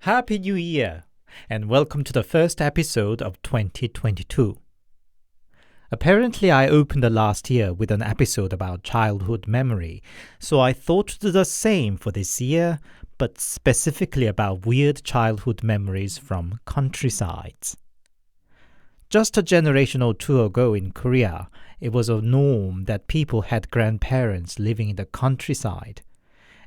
Happy New Year, and welcome to the first episode of 2022. Apparently, I opened the last year with an episode about childhood memory, so I thought to do the same for this year, but specifically about weird childhood memories from countrysides. Just a generation or two ago in Korea, it was a norm that people had grandparents living in the countryside.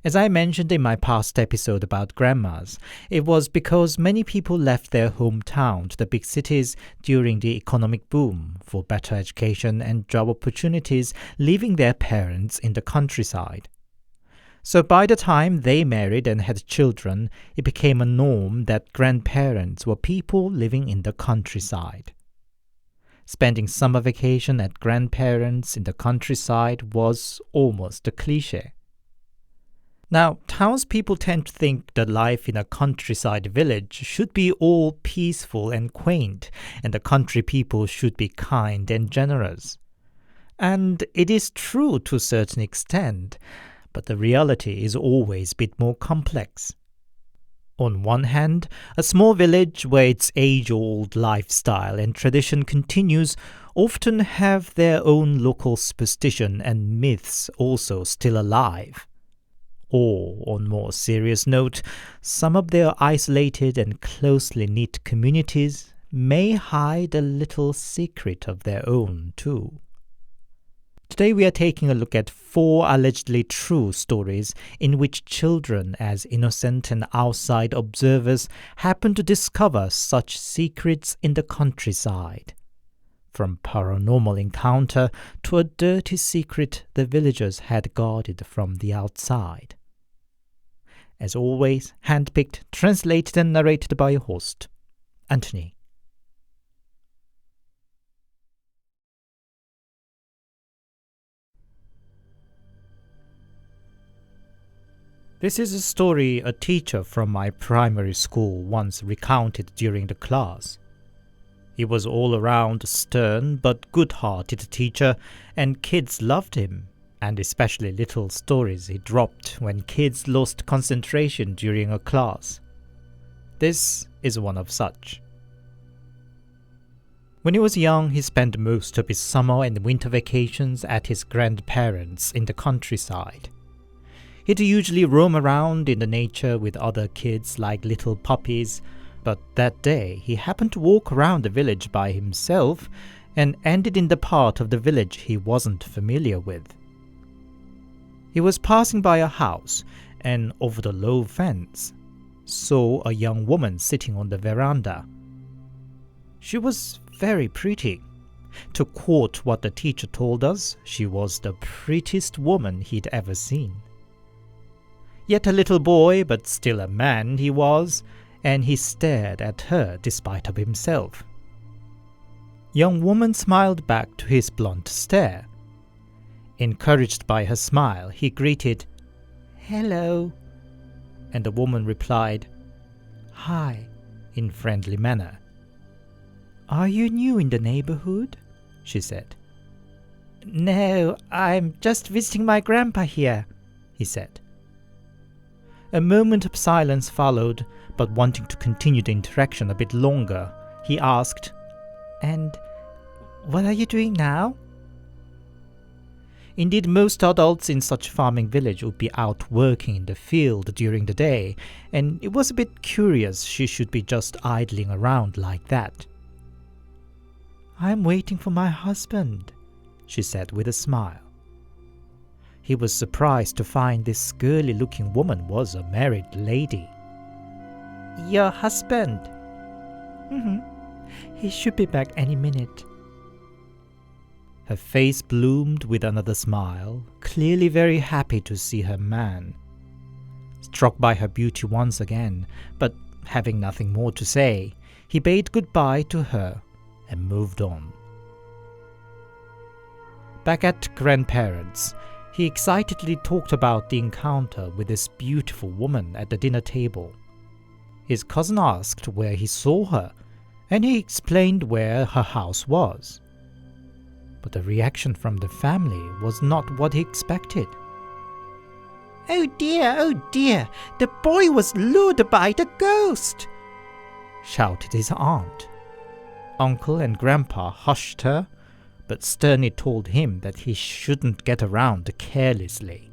As I mentioned in my past episode about grandmas, it was because many people left their hometown to the big cities during the economic boom for better education and job opportunities, leaving their parents in the countryside. So by the time they married and had children, it became a norm that grandparents were people living in the countryside. Spending summer vacation at grandparents in the countryside was almost a cliché. Now, townspeople tend to think that life in a countryside village should be all peaceful and quaint, and the country people should be kind and generous. And it is true to a certain extent, but the reality is always a bit more complex. On one hand, a small village where its age-old lifestyle and tradition continues often have their own local superstition and myths also still alive. Or, on more serious note, some of their isolated and closely knit communities may hide a little secret of their own, too. Today we are taking a look at 4 allegedly true stories in which children, as innocent and outside observers, happen to discover such secrets in the countryside. From paranormal encounter to a dirty secret the villagers had guarded from the outside. As always, handpicked, translated and narrated by your host, Anthony. This is a story a teacher from my primary school once recounted during the class. He was all around stern but good-hearted teacher, and kids loved him, and especially little stories he dropped when kids lost concentration during a class. This is one of such. When he was young, he spent most of his summer and winter vacations at his grandparents' in the countryside. He'd usually roam around in the nature with other kids like little puppies, but that day he happened to walk around the village by himself and ended in the part of the village he wasn't familiar with. He was passing by a house, and over the low fence, saw a young woman sitting on the veranda. She was very pretty. To quote what the teacher told us, she was the prettiest woman he'd ever seen. Yet a little boy, but still a man he was, and he stared at her despite of himself. Young woman smiled back to his blunt stare. Encouraged by her smile, he greeted, "Hello," and the woman replied, "Hi," in friendly manner. "Are you new in the neighborhood?" she said. "No, I'm just visiting my grandpa here," he said. A moment of silence followed, but wanting to continue the interaction a bit longer, he asked, "And what are you doing now?" Indeed, most adults in such farming village would be out working in the field during the day, and it was a bit curious she should be just idling around like that. "I'm waiting for my husband," she said with a smile. He was surprised to find this girly-looking woman was a married lady. "Your husband?" "He should be back any minute." Her face bloomed with another smile, clearly very happy to see her man. Struck by her beauty once again, but having nothing more to say, he bade goodbye to her and moved on. Back at grandparents', he excitedly talked about the encounter with this beautiful woman at the dinner table. His cousin asked where he saw her, and he explained where her house was. But the reaction from the family was not what he expected. oh dear, the boy was lured by the ghost," shouted his aunt. Uncle and Grandpa hushed her, but sternly told him that he shouldn't get around carelessly.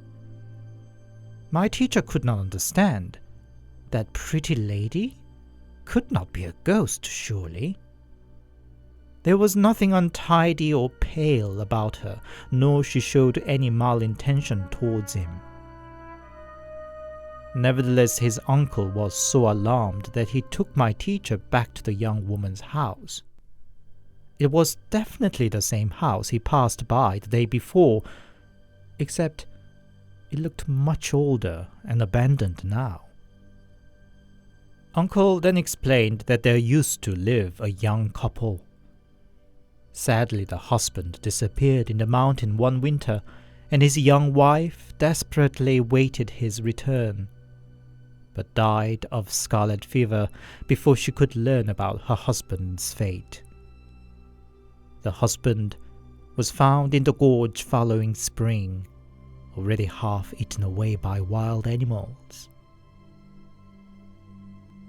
My teacher could not understand. That pretty lady could not be a ghost, surely. There was nothing untidy or pale about her, nor she showed any malintention towards him. Nevertheless, his uncle was so alarmed that he took my teacher back to the young woman's house. It was definitely the same house he passed by the day before, except it looked much older and abandoned now. Uncle then explained that there used to live a young couple. Sadly, the husband disappeared in the mountain one winter, and his young wife desperately waited his return, but died of scarlet fever before she could learn about her husband's fate. The husband was found in the gorge following spring, already half eaten away by wild animals.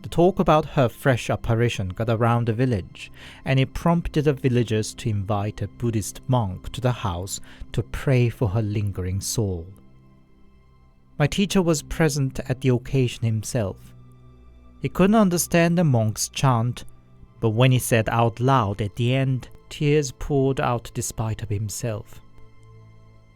The talk about her fresh apparition got around the village, and it prompted the villagers to invite a Buddhist monk to the house to pray for her lingering soul. My teacher was present at the occasion himself. He couldn't understand the monk's chant, but when he said out loud at the end, tears poured out despite of himself.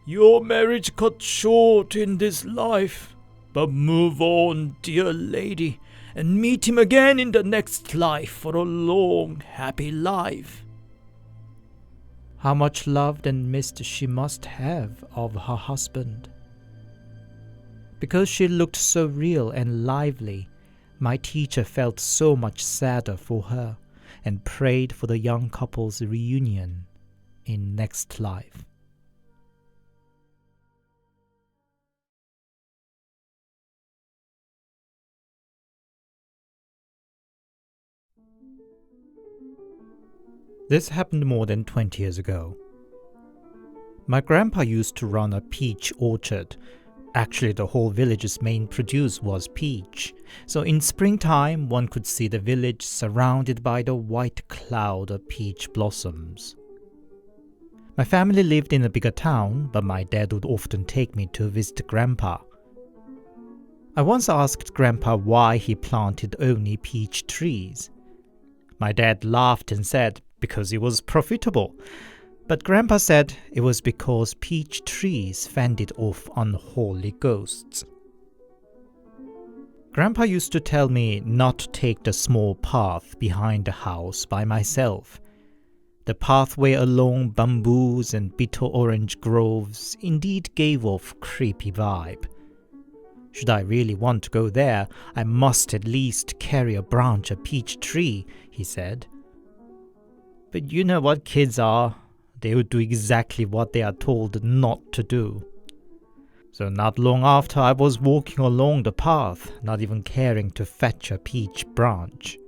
"Your marriage cut short in this life, but move on, dear lady, and meet him again in the next life for a long, happy life." How much loved and missed she must have of her husband. Because she looked so real and lively, my teacher felt so much sadder for her and prayed for the young couple's reunion in next life. This happened more than 20 years ago. My grandpa used to run a peach orchard. Actually, the whole village's main produce was peach, so in springtime one could see the village surrounded by the white cloud of peach blossoms. My family lived in a bigger town, but my dad would often take me to visit Grandpa. I once asked Grandpa why he planted only peach trees. My dad laughed and said because it was profitable. But Grandpa said it was because peach trees fended off unholy ghosts. Grandpa used to tell me not to take the small path behind the house by myself. The pathway along bamboos and bitter orange groves indeed gave off creepy vibe. Should I really want to go there, I must at least carry a branch of peach tree, he said. But you know what kids are. They would do exactly what they are told not to do. So not long after, I was walking along the path, not even caring to fetch a peach branch.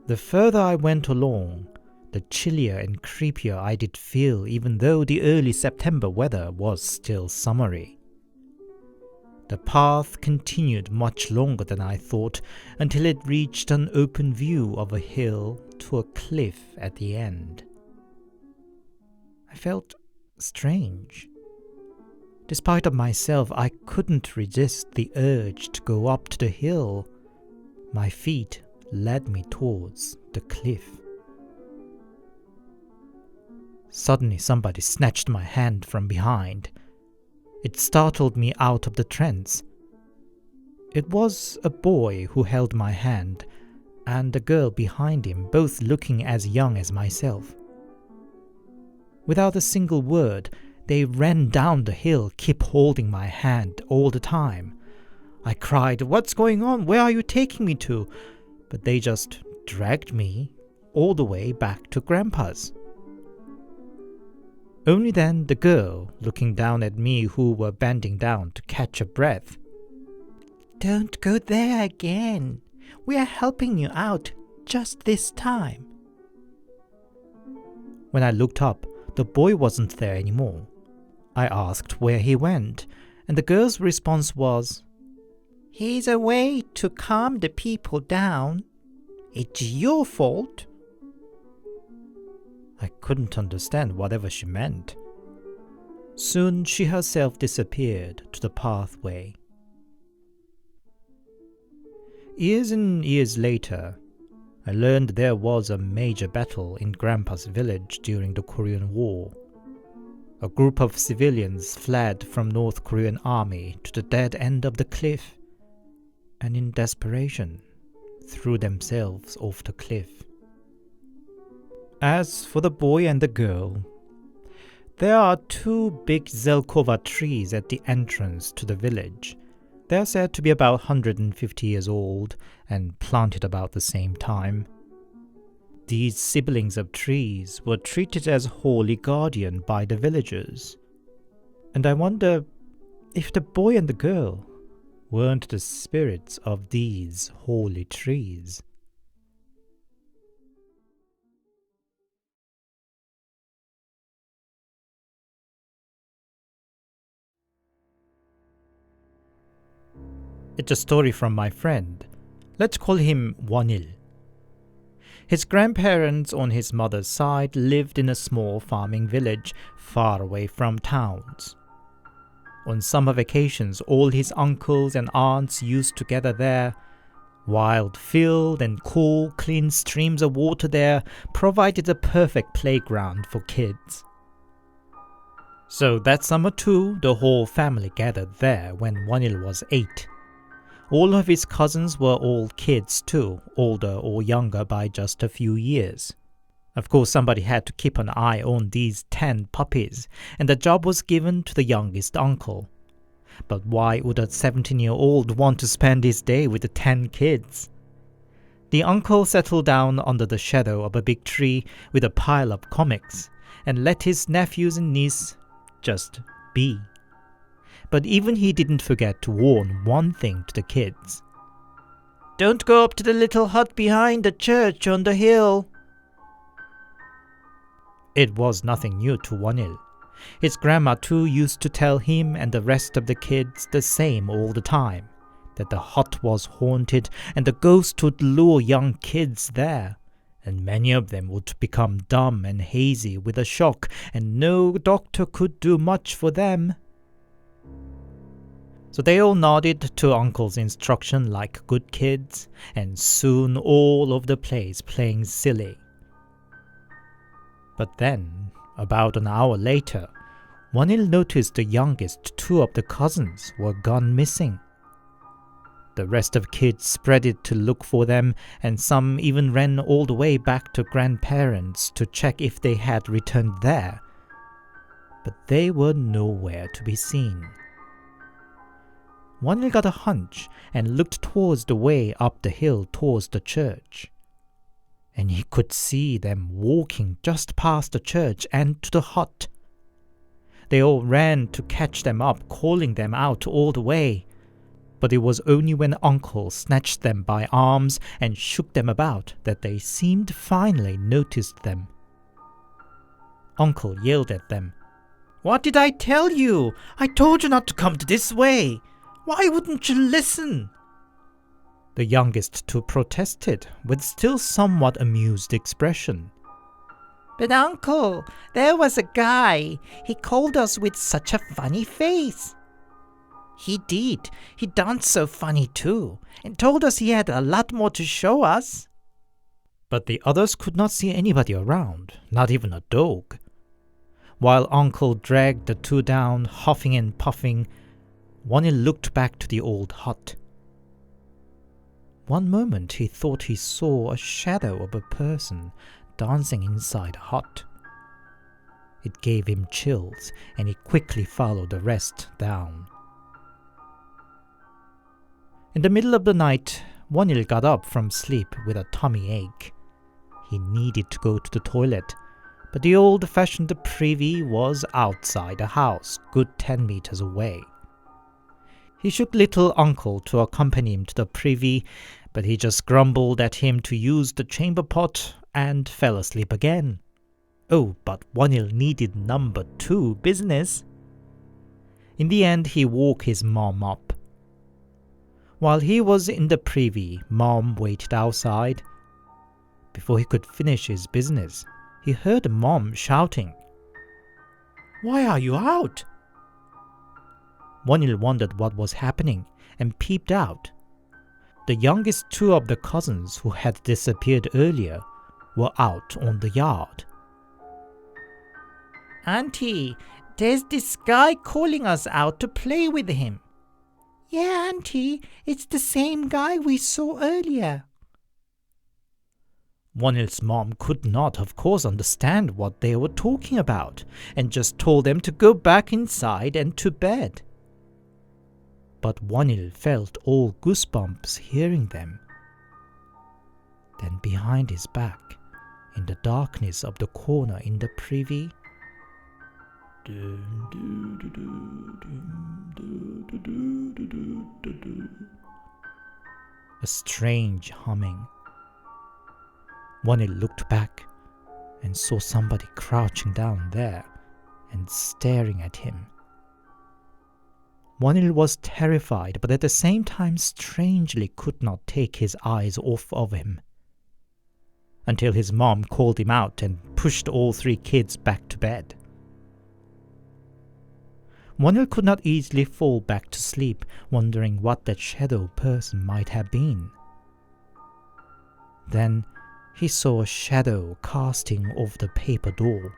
The further I went along, the chillier and creepier I did feel, even though the early September weather was still summery. The path continued much longer than I thought, until it reached an open view of a hill to a cliff at the end. I felt strange. Despite of myself, I couldn't resist the urge to go up to the hill. My feet led me towards the cliff. Suddenly somebody snatched my hand from behind. It startled me out of the trance. It was a boy who held my hand, and a girl behind him, both looking as young as myself. Without a single word, they ran down the hill, keep holding my hand all the time. I cried, "What's going on? Where are you taking me to?" But they just dragged me all the way back to Grandpa's. Only then the girl, looking down at me who were bending down to catch a breath. "Don't go there again. We are helping you out just this time." When I looked up, the boy wasn't there anymore. I asked where he went, And the girl's response was, "He's a way to calm the people down. It's your fault." I couldn't understand whatever she meant. Soon she herself disappeared to the pathway. Years and years later, I learned there was a major battle in Grandpa's village during the Korean War. A group of civilians fled from North Korean army to the dead end of the cliff, and in desperation, threw themselves off the cliff. As for the boy and the girl, there are two big Zelkova trees at the entrance to the village. They are said to be about 150 years old and planted about the same time. These siblings of trees were treated as holy guardian by the villagers. And I wonder if the boy and the girl weren't the spirits of these holy trees. It's a story from my friend. Let's call him Wonil. His grandparents on his mother's side lived in a small farming village far away from towns. On summer vacations, all his uncles and aunts used to gather there. Wild field and cool, clean streams of water there provided a perfect playground for kids. So that summer too, the whole family gathered there when Wonil was 8. All of his cousins were all kids too, older or younger by just a few years. Of course, somebody had to keep an eye on these 10 puppies, and the job was given to the youngest uncle. But why would a 17-year-old want to spend his day with the 10 kids? The uncle settled down under the shadow of a big tree with a pile of comics, and let his nephews and niece just be. But even he didn't forget to warn one thing to the kids. "Don't go up to the little hut behind the church on the hill." It was nothing new to Wonil. His grandma too used to tell him and the rest of the kids the same all the time, that the hut was haunted and the ghost would lure young kids there, and many of them would become dumb and hazy with a shock, and no doctor could do much for them. So they all nodded to Uncle's instruction like good kids, and soon all over the place playing silly. But then, about an hour later, Wonil noticed the youngest 2 of the cousins were gone missing. The rest of kids spreaded to look for them, and some even ran all the way back to grandparents to check if they had returned there. But they were nowhere to be seen. Wonil got a hunch and looked towards the way up the hill towards the church. And he could see them walking just past the church and to the hut. They all ran to catch them up, calling them out all the way. But it was only when Uncle snatched them by arms and shook them about that they seemed finally noticed them. Uncle yelled at them, "What did I tell you? I told you not to come this way. Why wouldn't you listen?" The youngest 2 protested with still somewhat amused expression. "But Uncle, there was a guy. He called us with such a funny face." "He did. He danced so funny too, and told us he had a lot more to show us." But the others could not see anybody around, not even a dog. While Uncle dragged the 2 down, huffing and puffing, Wonil looked back to the old hut. One moment he thought he saw a shadow of a person dancing inside a hut. It gave him chills, and he quickly followed the rest down. In the middle of the night, Wonil got up from sleep with a tummy ache. He needed to go to the toilet, but the old-fashioned privy was outside the house, good 10 meters away. He shook little uncle to accompany him to the privy, but he just grumbled at him to use the chamber pot and fell asleep again. Oh, but Wonil needed number 2 business. In the end, he woke his mom up. While he was in the privy, Mom waited outside. Before he could finish his business, he heard Mom shouting, "Why are you out?" Wonil wondered what was happening and peeped out. The youngest two of the cousins who had disappeared earlier were out on the yard. "Auntie, there's this guy calling us out to play with him." "Yeah, Auntie, it's the same guy we saw earlier." Wonil's mom could not, of course, understand what they were talking about and just told them to go back inside and to bed. But Wonil felt all goosebumps hearing them. Then behind his back, in the darkness of the corner in the privy, a strange humming. Wonil looked back and saw somebody crouching down there and staring at him. Wonil was terrified, but at the same time strangely could not take his eyes off of him, until his mom called him out and pushed all three kids back to bed. Wonil could not easily fall back to sleep, wondering what that shadow person might have been. Then he saw a shadow casting over the paper door.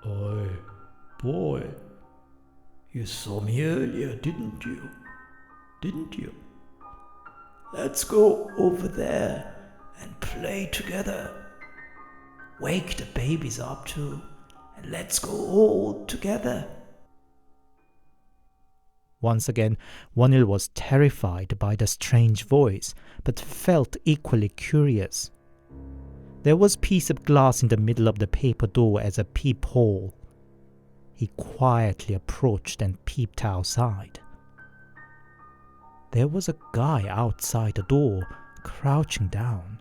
"Oi, boy, you saw me earlier, didn't you? Let's go over there and play together. Wake the babies up too, and let's go all together." Once again, Wonil was terrified by the strange voice, but felt equally curious. There was a piece of glass in the middle of the paper door as a peephole. He quietly approached and peeped outside. There was a guy outside the door, crouching down.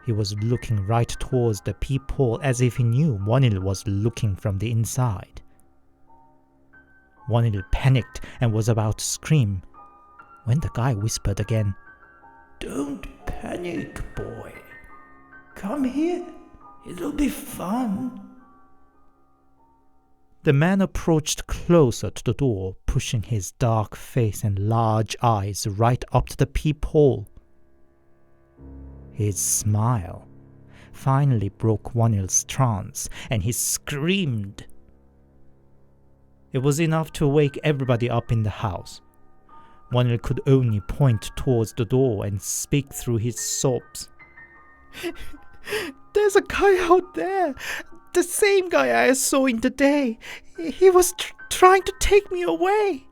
He was looking right towards the peephole as if he knew Wonil was looking from the inside. Wonil panicked and was about to scream when the guy whispered again, "Don't panic, boy. Come here. It'll be fun." The man approached closer to the door, pushing his dark face and large eyes right up to the peephole. His smile finally broke Wonil's trance, and he screamed. It was enough to wake everybody up in the house. Wonil could only point towards the door and speak through his sobs. "There's a guy out there. The same guy I saw in the day. He was trying to take me away."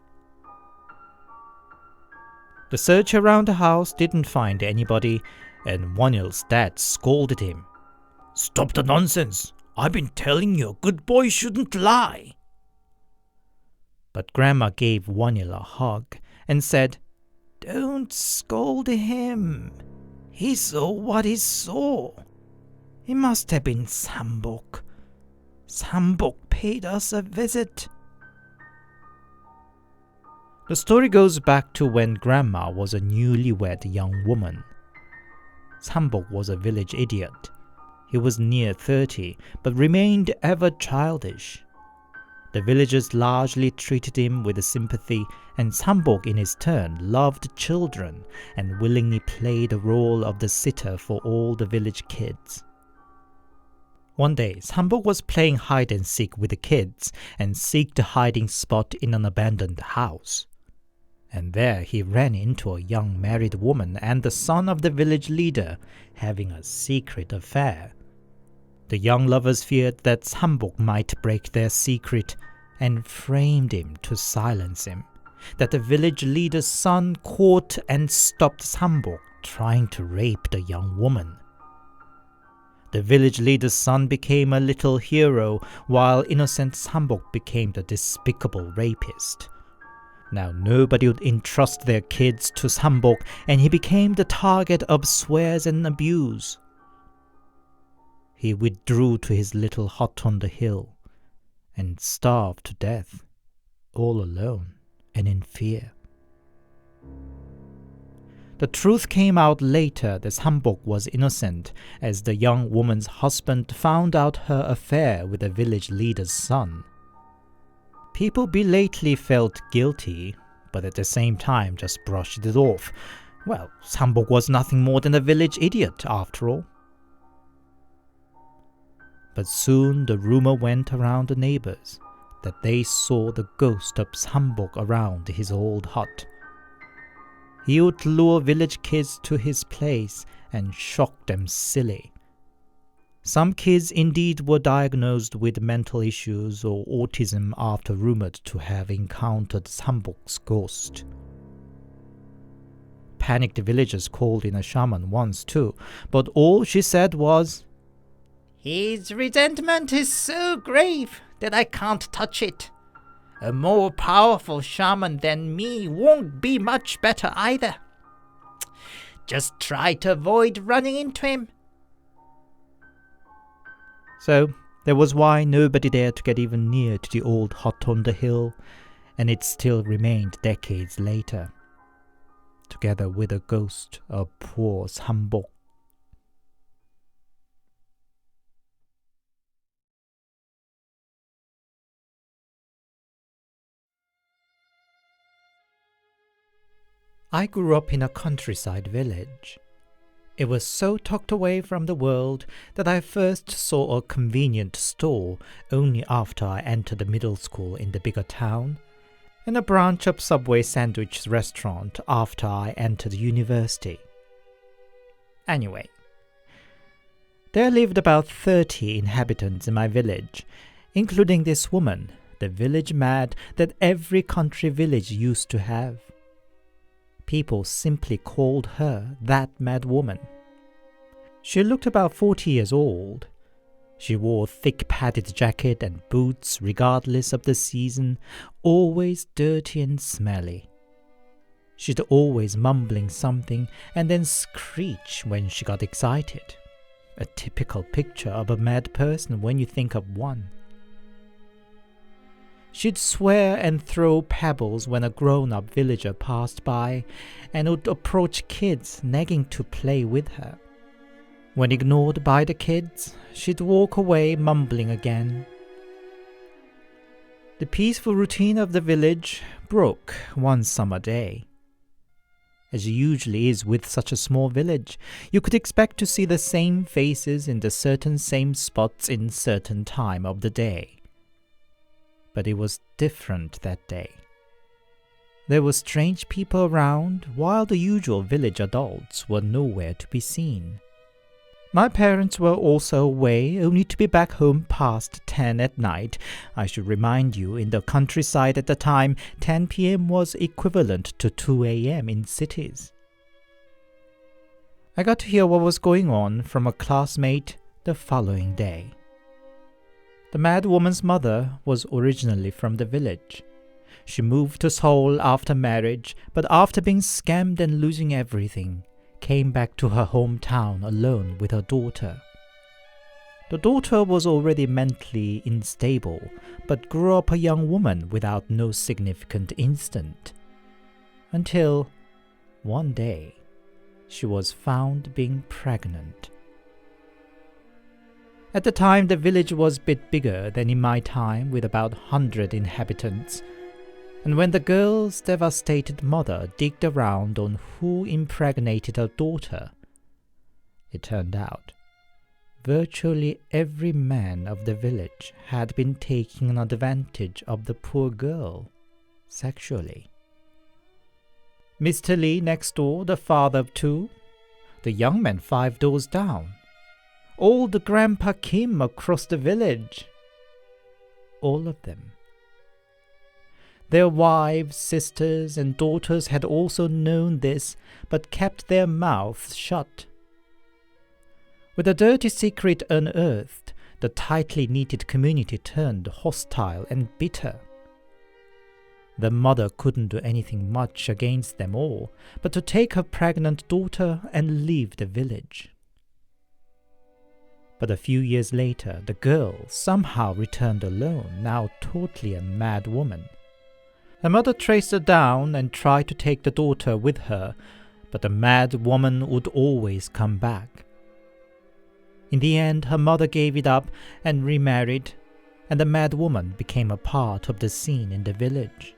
The search around the house didn't find anybody, and Wonil's dad scolded him. "Stop the nonsense. I've been telling you a good boy shouldn't lie." But Grandma gave Wonil a hug and said, "Don't scold him. He saw what he saw. It must have been Sambok. Sambok paid us a visit." The story goes back to when Grandma was a newlywed young woman. Sambok was a village idiot. He was near 30, but remained ever childish. The villagers largely treated him with sympathy, and Sambok in his turn loved children and willingly played the role of the sitter for all the village kids. One day, Sambok was playing hide and seek with the kids and seeked a hiding spot in an abandoned house. And there he ran into a young married woman and the son of the village leader having a secret affair. The young lovers feared that Sambok might break their secret and framed him to silence him, that the village leader's son caught and stopped Sambok trying to rape the young woman. The village leader's son became a little hero, while innocent Sambok became the despicable rapist. Now nobody would entrust their kids to Sambok, and he became the target of swears and abuse. He withdrew to his little hut on the hill, and starved to death, all alone and in fear. The truth came out later that Sambok was innocent, as the young woman's husband found out her affair with the village leader's son. People belatedly felt guilty, but at the same time just brushed it off. Well, Sambok was nothing more than a village idiot, after all. But soon the rumor went around the neighbors that they saw the ghost of Sambok around his old hut. He would lure village kids to his place and shock them silly. Some kids indeed were diagnosed with mental issues or autism after rumored to have encountered Sambok's ghost. Panicked villagers called in a shaman once too, but all she said was, "His resentment is so grave that I can't touch it. A more powerful shaman than me won't be much better either. Just try to avoid running into him." So that was why nobody dared to get even near to the old hut on the hill, and it still remained decades later, together with the ghost of poor Sambok. I grew up in a countryside village. It was so tucked away from the world that I first saw a convenient store only after I entered the middle school in the bigger town, and a branch of Subway sandwich restaurant after I entered university. Anyway, there lived about 30 inhabitants in my village, including this woman, the village mad that every country village used to have. People simply called her that mad woman. She looked about 40 years old. She wore a thick padded jacket and boots regardless of the season, always dirty and smelly. She'd always mumbling something and then screech when she got excited. A typical picture of a mad person when you think of one. She'd swear and throw pebbles when a grown-up villager passed by, and would approach kids nagging to play with her. When ignored by the kids, she'd walk away mumbling again. The peaceful routine of the village broke one summer day. As usually is with such a small village, you could expect to see the same faces in the certain same spots in certain time of the day. But it was different that day. There were strange people around, while the usual village adults were nowhere to be seen. My parents were also away, only to be back home past 10 at night. I should remind you, in the countryside at the time, 10 p.m. was equivalent to 2 a.m. in cities. I got to hear what was going on from a classmate the following day. The mad woman's mother was originally from the village. She moved to Seoul after marriage, but after being scammed and losing everything, came back to her hometown alone with her daughter. The daughter was already mentally unstable, but grew up a young woman without no significant incident. Until one day, she was found being pregnant. At the time, the village was a bit bigger than in my time, with about 100 inhabitants. And when the girl's devastated mother digged around on who impregnated her daughter, it turned out virtually every man of the village had been taking advantage of the poor girl sexually. Mr. Lee next door, the father of two, the young man 5 doors down, old Grandpa Kim across the village. All of them. Their wives, sisters, and daughters had also known this, but kept their mouths shut. With the dirty secret unearthed, the tightly knitted community turned hostile and bitter. The mother couldn't do anything much against them all, but to take her pregnant daughter and leave the village. But a few years later, the girl somehow returned alone, now totally a mad woman. Her mother traced her down and tried to take the daughter with her, but the mad woman would always come back. In the end, her mother gave it up and remarried, and the mad woman became a part of the scene in the village.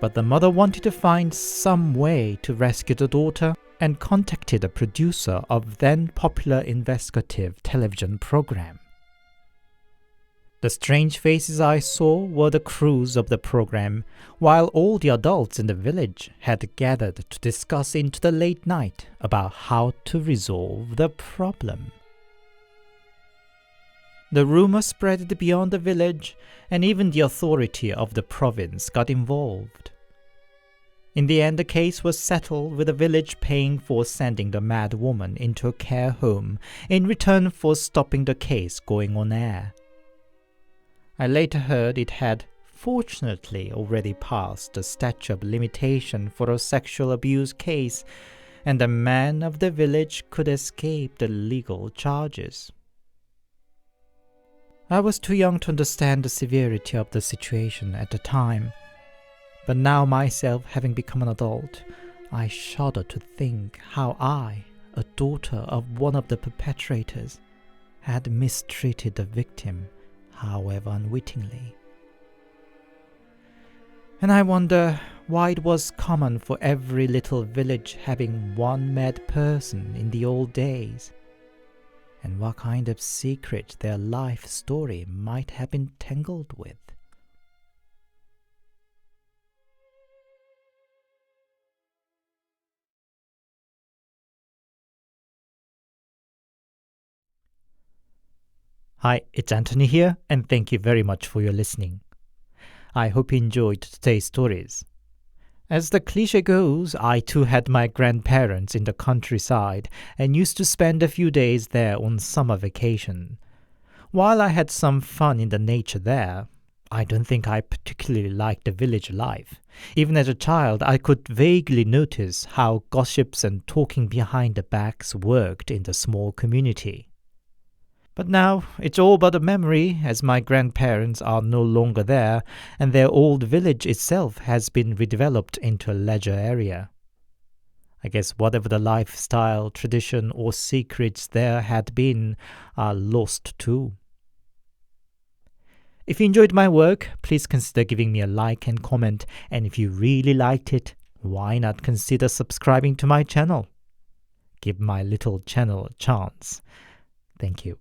But the mother wanted to find some way to rescue the daughter and contacted a producer of then popular investigative television program. The strange faces I saw were the crews of the program, while all the adults in the village had gathered to discuss into the late night about how to resolve the problem. The rumor spread beyond the village, and even the authority of the province got involved. In the end, the case was settled with the village paying for sending the mad woman into a care home in return for stopping the case going on air. I later heard it had fortunately already passed the statute of limitation for a sexual abuse case, and the man of the village could escape the legal charges. I was too young to understand the severity of the situation at the time, but now myself having become an adult, I shudder to think how I, a daughter of one of the perpetrators, had mistreated the victim, however unwittingly. And I wonder why it was common for every little village having one mad person in the old days, and what kind of secret their life story might have been tangled with. Hi, it's Anthony here, and thank you very much for your listening. I hope you enjoyed today's stories. As the cliche goes, I too had my grandparents in the countryside and used to spend a few days there on summer vacation. While I had some fun in the nature there, I don't think I particularly liked the village life. Even as a child, I could vaguely notice how gossips and talking behind the backs worked in the small community. But now it's all but a memory, as my grandparents are no longer there, and their old village itself has been redeveloped into a leisure area. I guess whatever the lifestyle, tradition, or secrets there had been are lost too. If you enjoyed my work, please consider giving me a like and comment, and if you really liked it, why not consider subscribing to my channel? Give my little channel a chance. Thank you.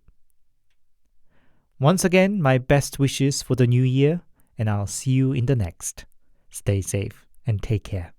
Once again, my best wishes for the new year, and I'll see you in the next. Stay safe and take care.